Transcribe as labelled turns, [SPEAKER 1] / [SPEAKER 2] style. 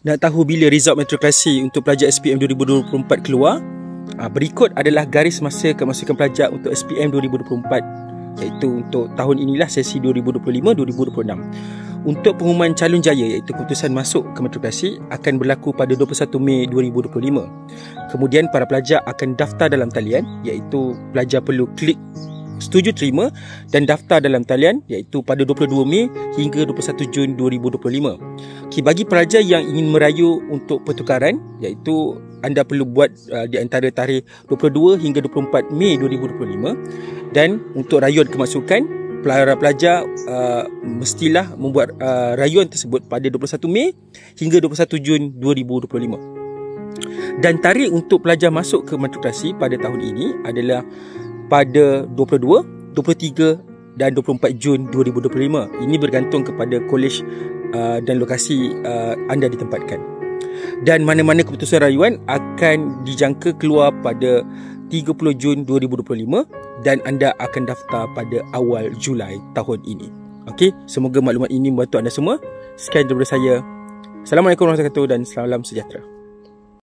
[SPEAKER 1] Nak tahu bila result matrikulasi untuk pelajar SPM 2024 keluar? Berikut adalah garis masa kemasukan pelajar untuk SPM 2024, iaitu untuk tahun inilah sesi 2025-2026. Untuk pengumuman calon jaya iaitu keputusan masuk ke matrikulasi akan berlaku pada 21 Mei 2025. Kemudian para pelajar akan daftar dalam talian, iaitu pelajar perlu klik setuju terima dan daftar dalam talian iaitu pada 22 Mei hingga 21 Jun 2025. Bagi pelajar yang ingin merayu untuk pertukaran, iaitu anda perlu buat di antara tarikh 22 hingga 24 Mei 2025, dan untuk rayuan kemasukan para pelajar mestilah membuat rayuan tersebut pada 21 Mei hingga 21 Jun 2025. Dan tarikh untuk pelajar masuk ke matrikulasi pada tahun ini adalah pada 22, 23 dan 24 Jun 2025. Ini bergantung kepada kolej dan lokasi anda ditempatkan. Dan mana-mana keputusan rayuan akan dijangka keluar pada 30 Jun 2025 dan anda akan daftar pada awal Julai tahun ini. Okey, semoga maklumat ini membantu anda semua. Sekian daripada saya. Assalamualaikum warahmatullahi wabarakatuh dan salam sejahtera.